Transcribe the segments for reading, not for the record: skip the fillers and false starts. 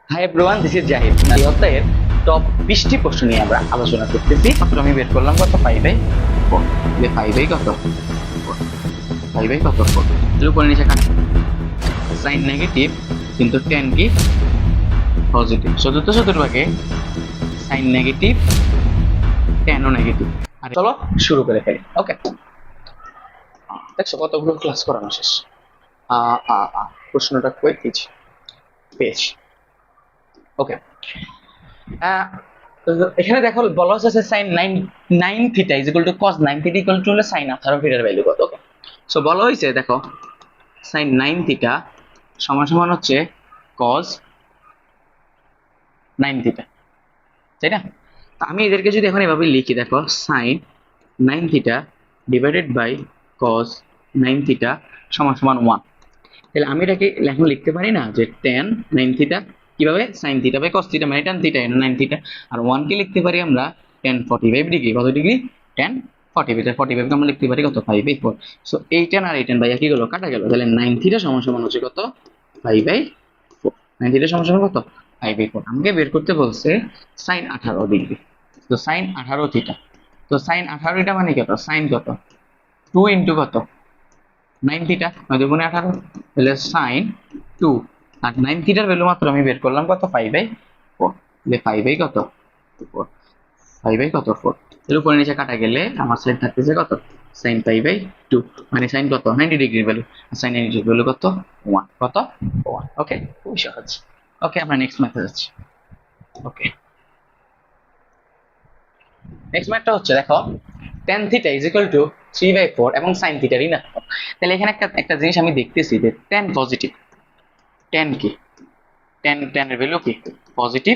Hi everyone, this is Zahid. এই অধ্যায়ের top 20টি প্রশ্ন নিয়ে আমরা আলোচনা করতেছি। মাত্র আমি বের করলাম কত 5/4। যে 5 কত 4, 5 কত 4। এর উপরে নিচে কাট সাইন নেগেটিভ কিন্তু tan কি পজিটিভ। চতুর্থ চতুর্ভাগে সাইন নেগেটিভ tanও নেগেটিভ। আর চলো শুরু করে ফেলি। ওকে, দেখছো কতগুলো ক্লাস করানো শেষ। প্রশ্নটা কই পেজ। ওকে, এখানে দেখো বলা হচ্ছে sine 9 theta is equal to cos 9 theta equal to হলো সাইন 18 থিটার ভ্যালু কত। ওকে, সো বলা হয়েছে দেখো সাইন 9 থিটা সমান সমান হচ্ছে cos 9 থিটা, তাই না? তো আমি এদেরকে যদি এখন এভাবে লিখি, দেখো sine 9 theta divided by cos 9 theta সমান সমান 1। তাহলে আমি এটাকে এখন লিখতে পারি না যে tan 9 থিটা কিভাবে sine theta by cos theta মানে tan থিটা 9 থিটা, আর 1 কে লিখতে পারি আমরা tan 45 ডিগ্রি। কত ডিগ্রি? tan 45। 45 কে আমরা লিখতে পারি কত 5/4। সো এই tan আর এই tan ভাই কি হলো কাটা গেল। তাহলে 9 থিটা সমান সমান হচ্ছে কত 5/4। 9 থিটা সমান সমান কত 5/4। আমাকে বের করতে বলছে সাইন 18 ডিগ্রি। তো সাইন 18 থিটা, তো সাইন 18 এটা মানে কত সাইন কত 2 ইনটু কত 9 থিটা, 9 দুগুণে 18, তাহলে সাইন 2। আর 9 থিটার ভ্যালু মাত্র আমি বের করলাম কত 5/4। তাহলে 5 কত 4, 5 কত 4। এর উপরে নিচে কাটা গেলে আমার সাইন থাকতেছে কত সাইন 5/2 মানে সাইন কত 90 ডিগ্রির ভ্যালু। আর সাইন 90 ডিগ্রির ভ্যালু কত 1, কত 1। ওকে, খুবই সহজ। ওকে, আমরা নেক্সট ম্যাথে যাচ্ছি। ওকে, নেক্সট ম্যাথটা হচ্ছে দেখো tan theta is equal two 3/4 এবং sin থিটা ঋণাত্মক। তাহলে এখানে একটা জিনিস আমি দেখতেছি যে tan পজিটিভ, tan কি tan এর ভ্যালু কি পজিটিভ,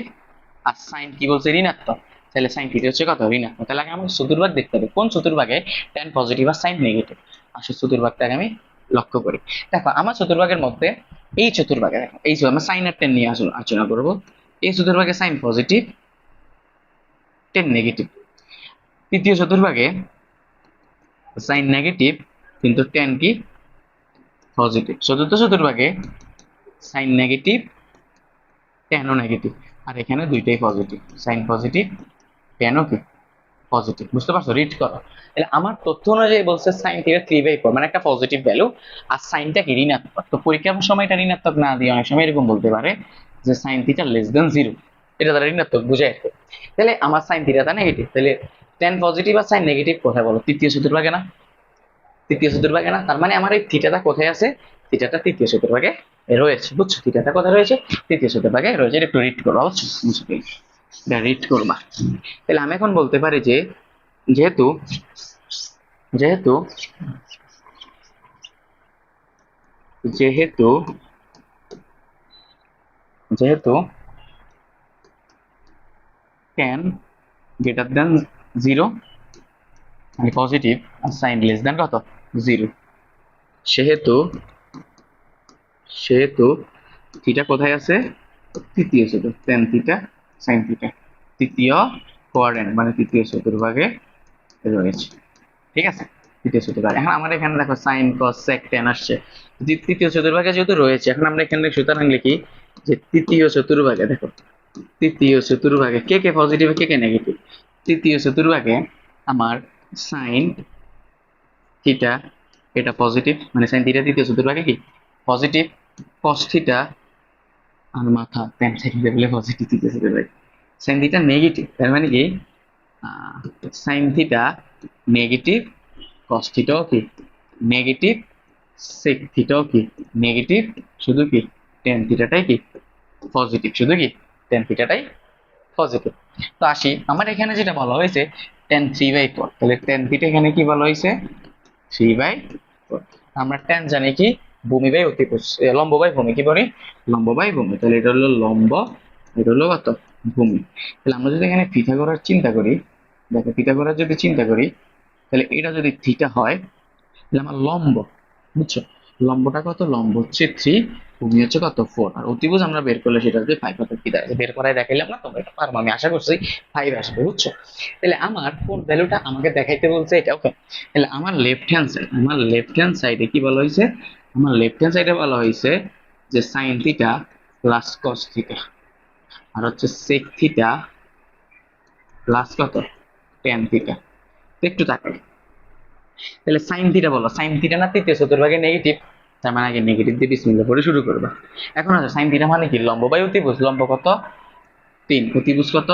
আর sin কি বলছে ঋণাত্মক। তাহলে sin থিটা হচ্ছে কত ঋণাত্মক। তাহলে আগে আমাকে চতুর্ভাগ দেখতে হবে কোন চতুর্ভাগে tan পজিটিভ আর sin নেগেটিভ। আসলে চতুর্ভাগটাকে আমি লক্ষ্য করি। দেখো আমার চতুর্ভাগের মধ্যে এই চতুর্ভাগে দেখো এই আমরা sin আর tan নিয়ে আলোচনা করব। এই চতুর্ভাগে sin পজিটিভ tan নেগেটিভ। তৃতীয় চতুর্ভাগে সাইন নেগেটিভ কিন্তু tan কি পজিটিভ। চতুর্থ চতুর্ভাগে সাইন নেগেটিভ tanও নেগেটিভ। আর এখানে দুইটাই পজিটিভ, সাইন পজিটিভ tanও কি পজিটিভ। বুঝতে পারছো? রিড করো। তাহলে আমার তথ্য অনুযায়ী বলছে সাইন থিটা 3/4 মানে একটা পজিটিভ ভ্যালু, আর সাইনটা কি ঋণাত্মক। তো পরীক্ষার সময় এটা ঋণাত্মক না দিয়ে অনেক সময় এরকম বলতে পারে যে সাইন থিটা লেস দেন 0, এটা তারা ঋণাত্মক বুঝায়। তাহলে আমার সাইন থিটাটা নেগেটিভ, তাহলে tan পজিটিভ আর সাইন নেগেটিভ কোথায় বলো? তৃতীয় চতুর্ভাগে না? তৃতীয় চতুর্ভাগে না? তার মানে আমার এই থিটাটা কোথায় আছে? থিটাটা তৃতীয় চতুর্ভাগে রয়েছে। বুঝছো? থিটাটা কোথায় রয়েছে? তৃতীয় চতুর্ভাগে রয়েছে। এটা একটু রিড করো, বুঝছো? এটা রিড করবা। তাহলে আমি এখন বলতে পারি যে যেহেতু যেহেতু যেহেতু যেহেতু tan গ্রেটার দেন 0 মানে পজিটিভ আর সাইন লেস দেন কত 0, সেহেতু সেহেতু থিটা কোথায় আছে? তৃতীয় চতুর্ভাগ। tan থিটা sin থিটা তৃতীয় কোয়াড্রেন্ট মানে তৃতীয় চতুর্ভাগে রয়েছে। ঠিক আছে, তৃতীয় চতুর্ভাগ। এখন আমার এখানে দেখো সাইন cos sec tan আসছে, তৃতীয় চতুর্ভাগে যেহেতু রয়েছে। এখন আমরা এখানে সুতরাং লিখি যে তৃতীয় চতুর্ভাগে, দেখো তৃতীয় চতুর্ভাগে কে কে পজিটিভ কে কে নেগেটিভ। তৃতীয় চতুর্ভাগে আমার সাইন থিটা এটা পজিটিভ মানে সাইন থিটা তৃতীয় চতুর্ভাগে কি পজিটিভ, cos থিটা আর মাথা tan সেকেন্ড লেভেলে পজিটিভ তৃতীয় চতুর্ভাগে। সাইন থিটা নেগেটিভ তার মানে কি সাইন থিটা নেগেটিভ, cos থিটাও কি নেগেটিভ, sec থিটাও কি নেগেটিভ, শুধু কি tan থিটাটাই কি পজিটিভ, শুধু কি tan থিটাটাই পজিটিভ। তো আসি আমার এখানে যেটা বলা হয়েছে tan 3/4, তাহলে tan থিটা এখানে কি বলা হয়েছে 3/4। আমরা tan জানি কি ভূমি বাই অতিভুজ, লম্ব বাই ভূমি কি বলি লম্ব বাই ভূমি। তাহলে এটা হলো লম্ব, এটা হলো কত ভূমি। তাহলে আমরা যদি এখানে পিথাগোরাস চিন্তা করি, দেখো পিথাগোরাস যদি চিন্তা করি তাহলে এটা যদি থিটা হয় তাহলে আমার লম্ব, বুঝছো লম্বটা কত? লম্ব হচ্ছে 3, ভূমি হচ্ছে কত 4, আর অতিভুজ আমরা বের করলে সেটা হচ্ছে 5। কত কি দাঁড়ায় বের করায় দেখাইলাম না, তোমরা এটা পারবো আমি আশা করছি 5 আসবে। বুঝছো? তাহলে আমার কোন ভ্যালুটা আমাকে দেখাইতে বলছে এটা। ওকে, তাহলে আমার লেফট হ্যান্ড সাইডে কি বলা হয়েছে? আমার লেফট হ্যান্ড সাইডে বলা হয়েছে যে sine theta plus cos theta আর হচ্ছে sec থিটা প্লাস কত tan থিটা। একটু তাকাই, তাহলে সাইন থিটা বলো, সাইন থিটা না তৃতীয় চতুর্ভাগে নেগেটিভ, তার মানে আগে নেগেটিভ দিয়ে বিসমিল্লাহ করে শুরু করবা। এখন আছে সাইন থিটা মানে কি, লম্ব বাই অতিভুজ, লম্ব কত 3, অতিভুজ কত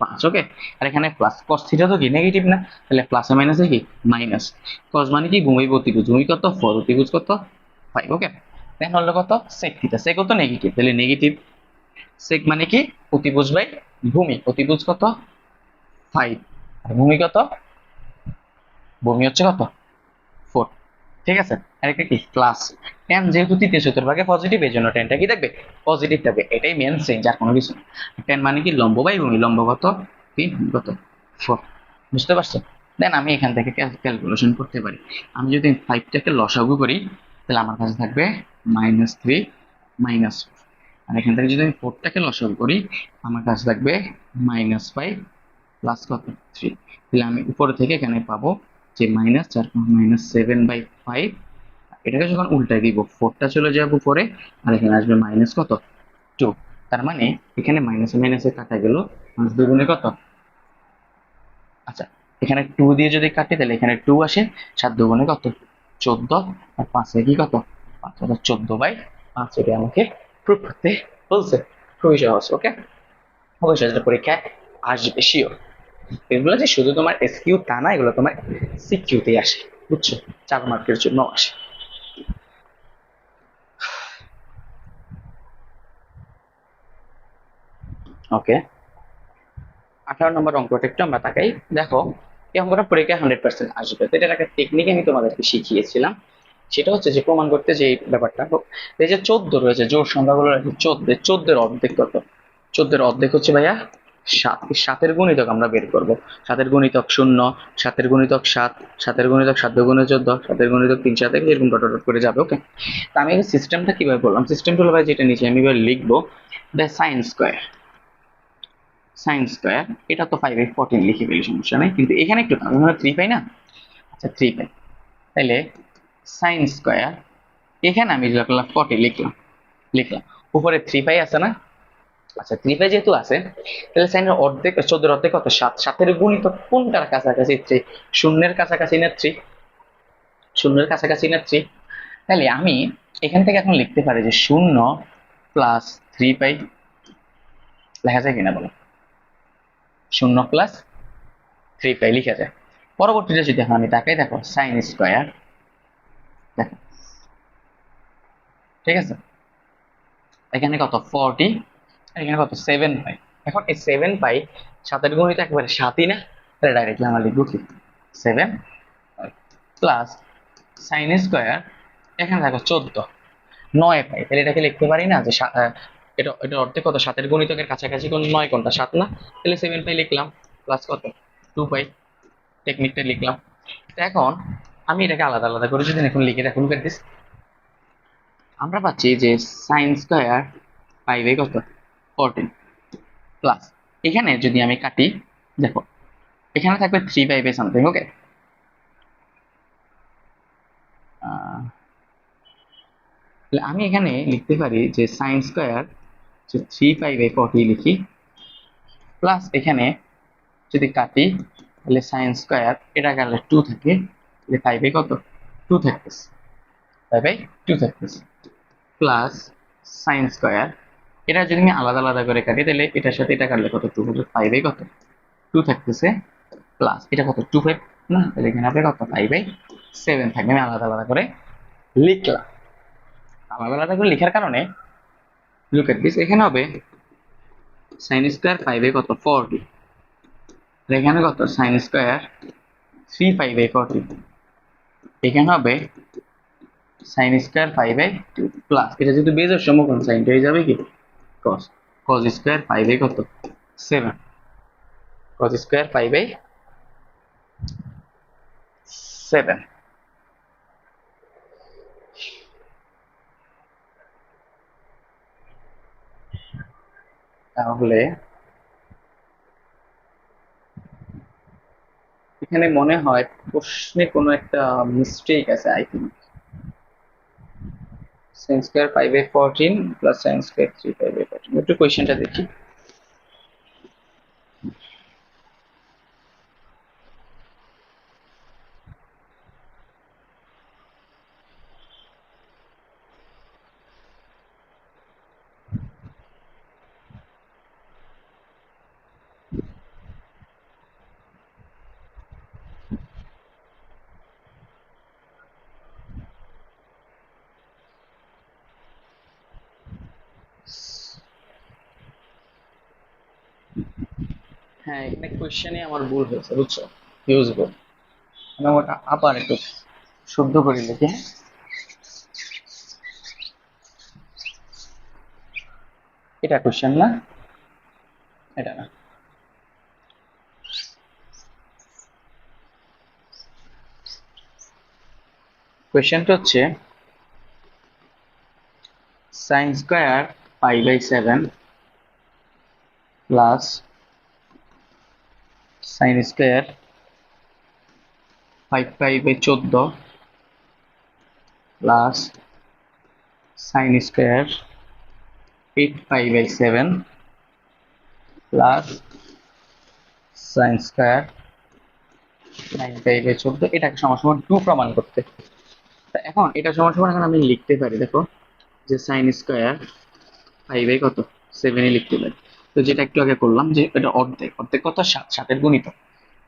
5, ওকে। আর এখানে প্লাস, cos থিটা তো কি নেগেটিভ না, তাহলে প্লাসে মাইনাসে কি মাইনাস, cos মানে কি ভূমি অতিভুজ, ভূমি কত 4, অতিভুজ কত 5, ওকে। দেন হলো কত sec থিটা, sec কত নেগেটিভ, তাহলে নেগেটিভ, sec মানে কি অতিভুজ বাই ভূমি, অতিভুজ কত 5 আর ভূমি কত, ভূমি হচ্ছে কত 4, ঠিক আছে। আর একটা কি প্লাস, tan যেহেতু তৃতীয় চতুর্ভাগে পজিটিভ, এই জন্য ট্যানটা কি থাকবে পজিটিভ থাকবে, এটাই মেন চেঞ্জ, আর কোনো কিছু না। tan মানে কি লম্ব বাই ভূমি, লম্ব কত 3, কত 4, বুঝতে পারছো। দেন আমি এখান থেকে ক্যালকুলেশন করতে পারি, আমি যদি 5টাকে লসাগু করি তাহলে আমার কাছে থাকবে -3 -4, আর এখান থেকে যদি আমি 4টাকে লসাগু করি আমার কাছে থাকবে -5 প্লাস কত 3, তাহলে আমি উপরে থেকে এখানে পাবো যে -4 -7/5, এটাকে যখন উল্টাই দিব 4টা চলে যাবে উপরে আর এখানে আসবে মাইনাস কত 2, তার মানে এখানে মাইনাসে মাইনাসে কাটা গেল, 5 দুগুণে কত, আচ্ছা এখানে 2 দিয়ে যদি কাটি তাহলে এখানে 2 আসে, 7 দুগুণে কত 14, আর 5 কি কত 5, 14/5, এটা আমাকে প্রুফ করতে বলছে, খুবই সহজ, ওকে। অবশ্যই এটা পরীক্ষায় আসবে শিওর। এগুলো যে শুধু তোমার এসকিউ তা না, এগুলো তোমার সিকিউতেই আসে, বুঝছো, 4 মার্কের জন্য আসে। ওকে, 18 নম্বর অঙ্কটা একটু আমরা তাকাই। দেখো এই অঙ্কটা পরীক্ষায় 100% আসবে, তো এটার একটা টেকনিক আমি তোমাদেরকে শিখিয়েছিলাম, সেটা হচ্ছে যে প্রমাণ করতে যে ব্যাপারটা, এই যে 14 রয়েছে, জোড় সংখ্যাগুলো রয়েছে 14, 14 অর্ধেক কত, 14 অর্ধেক হচ্ছে ভাইয়া 7, 7-এর গুণিতক আমরা বের করব, 7-এর গুণিতক 0, 7-এর গুণিতক 7, 7-এর গুণিতক 7 দুগুণে 14, 7-এর গুণিতক 3 7 এরকম ডট ডট করে যাবে, ওকে। তো আমি সিস্টেমটা কিভাবে বললাম, সিস্টেমটা হলো ভাই যেটা নিচে আমি এবার লিখবো, the sine square, sine square, এটা তো 5/14 লিখে ফেলি, সমস্যা নেই, কিন্তু এখানে একটু আমি মনে হয় 3 পাই না, আচ্ছা 3 পাই, তাহলে সাইন স্কয়ার, এখানে আমি লিখলাম 40, লিখলাম লিখলাম উপরে 3 পাই আছে না, আচ্ছা 3 পাই যেহেতু আছে তাহলে সাইনের অর্ধেক, 14 অর্ধেক কত 7, 7-এর গুণিতক কোনটার কাছাকাছি 3, শূন্যের কাছাকাছি না 3, শূন্যের কাছাকাছি না 3, তাহলে আমি এখান থেকে এখন লিখতে পারি যে 0 প্লাস 3 পাই, লেখা যায় কিনা বলো, 0 প্লাস 3 পাই লিখা যায়। পরবর্তীতে যদি এখন আমি তাকাই, দেখো সাইন স্কয়ার, দেখো ঠিক আছে, এখানে কত 40, এখানে কত 7 পাই, এখন এই 7 পাই 7-এর গুণিত একেবারে 7ই না, তাহলে ডাইরেক্টলি আমরা লিখবো কি 7 প্লাস সাইন স্কয়ার, এখানে দেখো 14, 9 পাই, তাহলে এটাকে লিখতে পারি না যে এটা এটা অর্ধেক কত, 7-এর গুণিতকের কাছাকাছি কোন 9 কোনটা 7 না, তাহলে 7 পাই লিখলাম প্লাস কত 2 পাই, টেকনিকটা লিখলাম। তো এখন আমি এটাকে আলাদা আলাদা করে যদি এখন লিখে রাখুন দিস, আমরা পাচ্ছি যে সাইন স্কয়ার 5 কত 14 প্লাস, এখানে যদি আমি কাটি দেখো এখানে থাকবে 3/5 সামথিং, ওকে। আমি এখানে লিখতে পারি যে সাইন স্কয়ার যে 3/40 লিখি, প্লাস এখানে যদি কাটি তাহলে সাইন স্কয়ার, এটা গেলে 2 থাকে, তাহলে 5 কত 2 থাকতেছে, 5/2 থাকতেছে, প্লাস সাইন স্কয়ার, এটা যদি আমি আলাদা আলাদা করে কাটি তাহলে এটার সাথে এটা কাটলে কত 2 হলো, 5 কত 2 থাকতেছে, প্লাস এটা কত 2/5 না, তাহলে এখানে হবে কত 5/7 থাকবে। আমি আলাদা আলাদা করে লিখলাম, আলাদা আলাদা করে লেখার কারণে লুক এট দিস, এখানে হবে সাইন স্কয়ার 5 কত 40, এখানে কত সাইন স্কয়ার 3/40, এখানে হবে সাইন স্কয়ার 5/2 প্লাস, এটা যেহেতু বেজের সমকোণ সাইনটা হয়ে যাবে কি cos, cos স্কয়ার 5 কত 7, cos স্কয়ার 5/7, তাহলে এখানে মনে হয় প্রশ্নে কোনো একটা মিস্টেক আছে, I think sin square 5/14 plus sin square 3/14। একটু কোশ্চেনটা দেখি। হ্যাঁ, এখানে কোশ্চেনে আমার ভুল হয়েছে, বুঝছো? হিউজ ভুল। আমি ওটা আবার একটু শুদ্ধ করে লিখি, হ্যাঁ? এটা কোশ্চেন না, এটা না। কোশ্চেনটা হচ্ছে sin square 5/7 plus sin square 5/14 plus sin square 8/7 plus sin square 9/14। এটাকে সমান 2 প্রমাণ করতে। তা এখন এটা সমান এখন আমি লিখতে পারি, দেখো, যে sin স্কয়ার 5/7 লিখতে পারি। তো যেটা একটু আগে করলাম, যে এটা অর্ধেক, অর্ধেক কত? 7, 7 এর গুণিতক।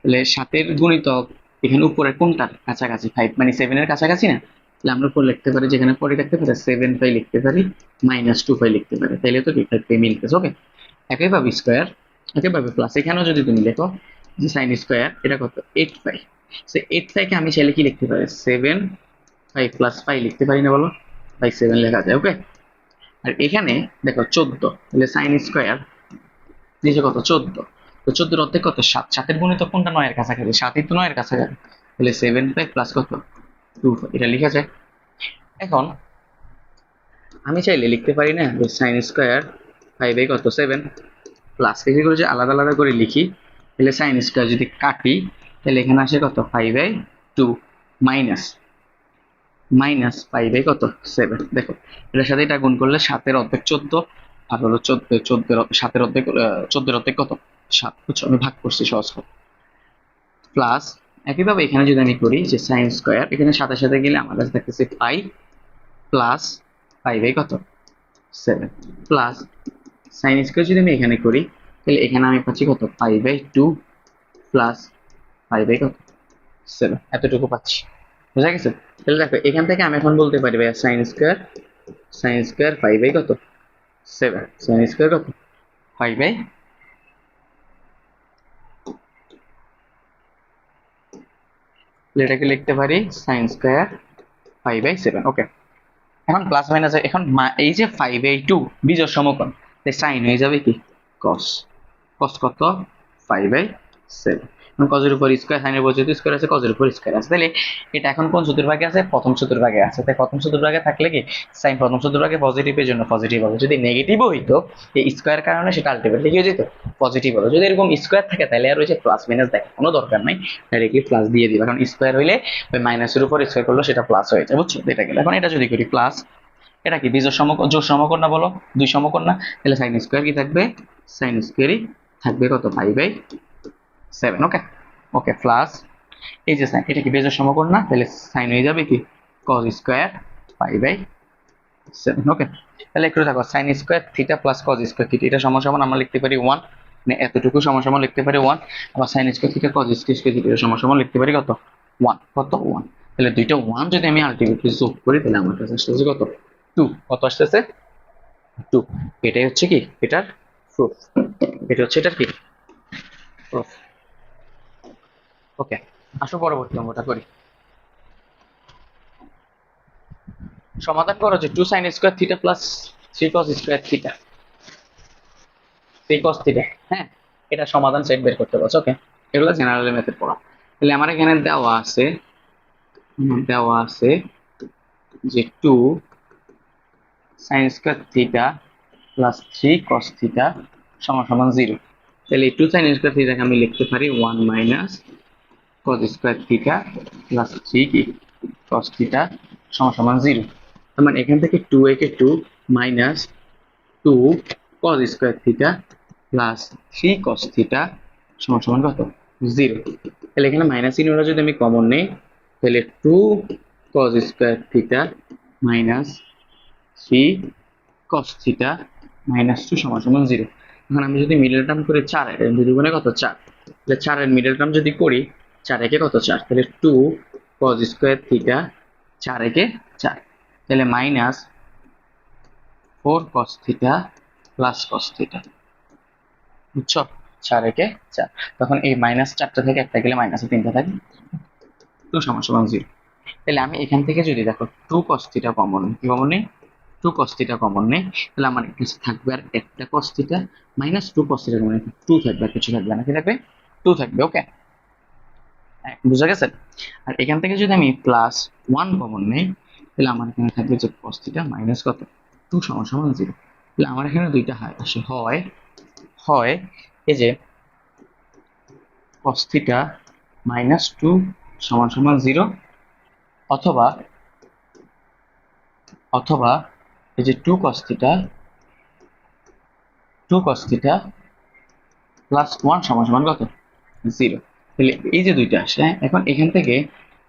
তাহলে 7 এর গুণিতক এখানে উপরে কোনটার কাছাকাছি? 5 মানে 7 এর কাছাকাছি না? তাহলে আমরা উপরে লিখতে পারি, যেখানে পরে লিখতে পারি 7/5 লিখতে পারি, -2/5 লিখতে পারি। তাইলে তো কি 5/5 মিলতেছে। ওকে, একইভাবে স্কয়ার, একইভাবে প্লাস এখানেও যদি তুমি লেখো যে sin স্কয়ার এটা কত? 8/5। সে 8/5 কে আমি চাইলে কি লিখতে পারি? 7/5 + 5 লিখতে পারি না, বলো? 7 লেখা যায়। ওকে, আর এখানে দেখো 14, তাহলে sin স্কয়ার নিচে কত? 14। তো 14 অর্ধেক কত? 7। 7 এর গুণিতক কোনটা 9 এর কাছাকাছি? 7ই তো 9 এর কাছাকাছি। তাহলে 7/5 প্লাস কত? 2, এটা লিখা যায়। এখন আমি চাইলে লিখতে পারি না যে sin স্কয়ার 5/7 প্লাস কি করে, যে আলাদা আলাদা করে লিখি, তাহলে sin স্কয়ার যদি কাটি তাহলে এখানে আসে কত? 5/2 মাইনাস 5/7। দেখো, এটার সাথে এটা গুণ করলে 7 এর অর্ধেক 14, আর হলো 7 এর অর্ধেক 14 এর অর্ধেক কত? 7। বুঝছো? আমি ভাগ করছি সহজ করে। প্লাস একইভাবে এখানে যদি আমি করি যে sin স্কয়ার, এখানে সাথে সাথে গেলে আমার কাছে থাকতেছে 5 প্লাস 5/7 প্লাস sin স্কয়ার যদি আমি এখানে করি তাহলে এখানে আমি পাচ্ছি কত? 5/2 প্লাস 5/7, এতটুকু পাচ্ছি। বুঝা গেছে? তাহলে দেখো, এখান থেকে আমি এখন বলতে পারি ভাই sin স্কয়ার 5/7, sin স্কয়ার কত? 5 এটাকে লিখতে পারি sin স্কয়ার 5/7। ওকে, এখন প্লাস মাইনাস, এখন এই যে 5/2 বিজোড় সমকোণ, তাই sin হয়ে যাবে কি? cos। cos কত? 5/7। এখন cos এর উপর স্কয়ার, sin এর উপর যেহেতু স্কয়ার আছে, cos এর উপর স্কয়ার আছে। তাহলে এটা এখন কোন চতুর্ভাগে আছে? প্রথম চতুর্ভাগে আছে। তাই প্রথম চতুর্ভাগে থাকলে কি sin প্রথম চতুর্ভাগে পজিটিভের জন্য পজিটিভ হবে। যদি নেগেটিভও হইতো এই স্কয়ার কারণে, সেটা আলটিমেটলি কি হয়ে যেত? পজিটিভ হবে। যদি এরকম স্কয়ার থাকে তাহলে আর ওই যে প্লাস মাইনাস দেখা কোনো দরকার নাই, ডাইরেক্টলি প্লাস দিয়ে দিবা। কারণ স্কয়ার হইলে ওই মাইনাসের উপর স্কয়ার করলে সেটা প্লাস হয়ে যায়। বুঝছো? এটা গেল। এখন এটা যদি করি প্লাস, এটা কি বিজোড় সমকোণ, জোড় সমকোণ না বলো? দুই সমকোণ না? তাহলে sin স্কয়ার কি থাকবে? sin স্কয়ারই থাকবে কত? 5/7। ওকে, ওকে, প্লাস এই যে sin, এটা কি বিজোড় সমকোণ না? তাহলে sin হয়ে যাবে কি? cos square 5/7। ওকে, তাহলে একটু দেখো, sin square theta plus cos square theta, এটা সমান আমরা লিখতে পারি 1, মানে এতটুকু সমান লিখতে পারি 1। আবার sin square theta cos square theta সমান লিখতে পারি কত? 1। কত? 1। তাহলে দুইটা 1 যদি আমি আলটিমেটলি যোগ করি তাহলে আমার কাছে আসছে কত? 2। কত আসতেছে? 2। এটাই হচ্ছে কি এটার প্রুফ। এটা হচ্ছে এটার কি প্রুফ। ওকে, আসো পরবর্তী অঙ্কটা করি। সমাধান করো যে 2 sin square theta plus 3 cos square theta, 3 cos theta. হ্যাঁ, এটা সমাধান সেট বের করতে বলছো। ওকে, এগুলো জেনারেল মেথড পড়া। তাহলে আমার এখানে দেওয়া আছে যে 2 sin square theta plus 3 cos theta সমান 0। তাহলে এই 2 sin স্কয়ার থিটাকে আমি লিখতে পারি 1 minus cos square theta plus 3 কি cos থিটা সমান 0। তার মানে এখান থেকে 2a কে 2 minus 2 cos square theta plus 3 cos theta সমান সমান কত 0। তাহলে এখানে মাইনাস চিহ্নটা যদি আমি কমন নেই তাহলে 2 cos square theta minus 3 cos theta minus 2 সমান সমান 0। এখন আমি যদি মিডল টার্ম করে 4 এর দুগুণে কত 4, তাহলে 4 এর মিডল টার্ম যদি করি 4 একে কত 4, তাহলে 2 cos স্কয়ার থিটা 4 একে 4, তাহলে minus 4 cos theta plus cos theta, বুঝছো 4 একে 4। তখন এই মাইনাস 4টা থেকে একটা গেলে মাইনাসে 3টা থাকে, 2 সমান সমান 0। তাহলে আমি এখান থেকে যদি দেখো 2 cos থিটা কমন, কি কমন নেই 2 cos থিটা কমন নেই, তাহলে আমার কাছে থাকবে আর একটা cos theta minus 2 cos theta common, 2 থাকবে আর কিছু থাকবে না, কি থাকবে 2 থাকবে। ওকে, বুঝা গেছে। আর এখান থেকে যদি আমি প্লাস 1 কমন নেই তাহলে আমার এখানে থাকবে যে cos থিটা মাইনাস কত 2 সমান সমান 0। তাহলে আমার এখানে দুইটা আসে, হয় এই যে cos থিটা মাইনাস 2 সমান সমান 0, অথবা অথবা এই যে 2 cos থিটা প্লাস 1 সমান সমান কত 0। তাহলে এই যে দুইটা আসে, এখন এখান থেকে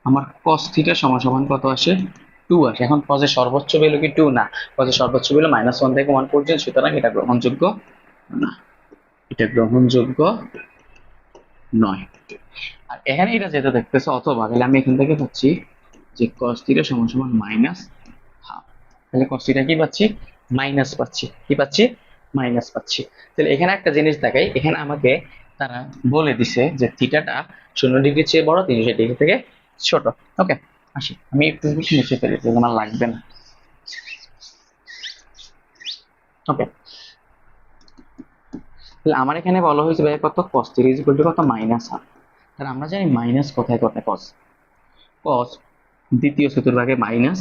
আমার cos থিটা সমান সমান কত আসে 2 আসে। এখন cos এর সর্বোচ্চ ভ্যালু কি 2 না, cos এর সর্বোচ্চ ভ্যালু -1 থেকে 1 পর্যন্ত, সুতরাং এটা গ্রহণযোগ্য না, এটা গ্রহণযোগ্য নয়। আর এখানে এটা যেটা দেখতেছো অথবা, তাহলে আমি এখান থেকে পাচ্ছি যে cos থিটা সমান সমান মাইনাস হাফ, তাহলে cos থিটা কি পাচ্ছি মাইনাস পাচ্ছি, কি পাচ্ছি মাইনাস পাচ্ছি। তাহলে এখানে একটা জিনিস দেখাই, এখানে আমাকে তারা বলে দিছে যে থিটাটা 0 ডিগ্রি চেয়ে বড়, 360 ডিগ্রি থেকে ছোট। ওকে, আসি আমি একটু বেশি নিচে ফেলে দিই, আমার লাগবে না। ওকে, তাহলে আমার এখানে বলা হয়েছে ভাই কত cos theta is equal two কত মাইনাস হাফ। তাহলে আমরা জানি মাইনাস কোথায় কোথায় cos, cos দ্বিতীয় চতুর্ভাগে মাইনাস,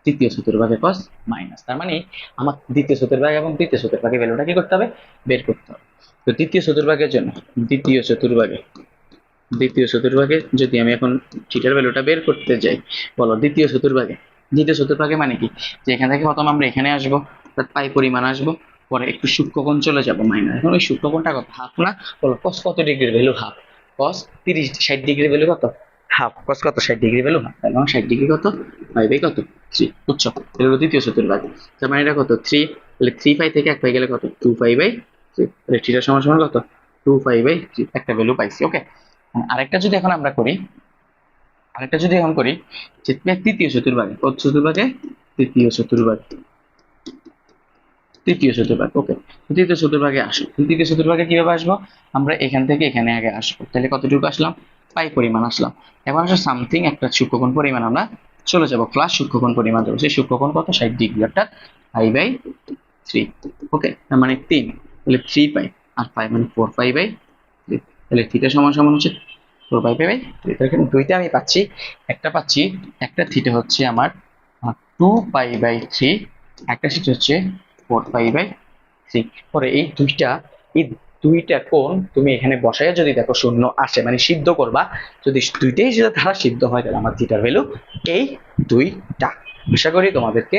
তৃতীয় চতুর্ভাগে cos মাইনাস। তার মানে আমার দ্বিতীয় চতুর্ভাগ এবং তৃতীয় চতুর্ভাগে ভ্যালুটা কি করতে হবে বের করতে হবে। তো দ্বিতীয় চতুর্ভাগের জন্য দ্বিতীয় চতুর্ভাগে যদি আমি এখন থিটার ভ্যালুটা বের করতে যাই, বলো দ্বিতীয় চতুর্ভাগে মানে কি, যে এখান থেকে প্রথম আমরা এখানে আসবো, তার পাই পরিমাণ আসবো, পরে একটু সূক্ষ্মকোণ চলে যাবো মাইনাস। এখন ওই সূক্ষ্মকোণটা কত হাফ না, বলো cos কত ডিগ্রির ভ্যালু হাফ, cos 60 ডিগ্রির ভ্যালু কত হাফ, cos কত 60 ডিগ্রি ভ্যালু হাফ, এবং 60 ডিগ্রি কত 5 কত 3, বুঝছো। এটা হলো দ্বিতীয় চতুর্ভাগ, তার মানে এটা কত 3, তাহলে 3 পাই থেকে 1 পাই গেলে কত 2 পাই বাই 3, তাহলে থিটা সমান সমান কত 2 পাই বাই 3, একটা ভ্যালু পাইছি। ওকে, আরেকটা যদি এখন আমরা করি, যে তৃতীয় চতুর্ভাগে, কত চতুর্ভাগে তৃতীয় চতুর্ভাগ, ওকে তৃতীয় চতুর্ভাগে আসো। তৃতীয় চতুর্ভাগে কিভাবে আসবো, আমরা এখান থেকে এখানে আগে আসবো, তাহলে কতটুকু আসলাম পাই পরিমাণ আসলাম, এখন আসলে সামথিং একটা সূক্ষ্মকোণ পরিমাণ আমরা চলে যাব, প্লাস সূক্ষ্মকোণ পরিমাণ যাবো, সেই সূক্ষ্মকোণ কত 60 ডিগ্রি, অর্থাৎ 5/3। ওকে, তার মানে 3, তাহলে 3 পাই, আর 5 মানে 4 পাই বাই 3, তাহলে থিটা সমান সমান হচ্ছে 4 পাই বাই 3। এখানে দুইটা আমি পাচ্ছি, একটা থিটা হচ্ছে আমার 2 পাই বাই 3, একটা থিটা হচ্ছে 4 পাই বাই 3। পরে এই দুইটা কোণ তুমি এখানে বসায় যদি দেখো শূন্য আসে, মানে সিদ্ধ করবা, যদি দুইটাই যদি ধারা সিদ্ধ হয় তাহলে আমার থিটার ভ্যালু এই দুইটা। আশা করি তোমাদেরকে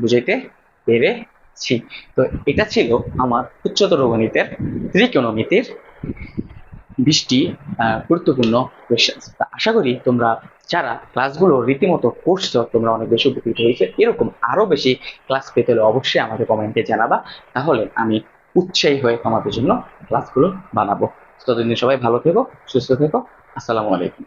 বুঝাইতে পেরেছি। তো এটা ছিল আমার উচ্চতর গণিতের ত্রিকোণমিতির 20টি গুরুত্বপূর্ণ কোয়েশ্চেন্স। আশা করি তোমরা যারা ক্লাসগুলো রীতিমতো করছো তোমরা অনেক বেশি উপকৃত হয়েছে। এরকম আরো বেশি ক্লাস পেতে হলে অবশ্যই আমাকে কমেন্টে জানাবা, তাহলে আমি উৎসাহী হয়ে তোমাদের জন্য ক্লাসগুলো বানাবো। ততদিন সবাই ভালো থেকো, সুস্থ থেকো, আসসালামু আলাইকুম।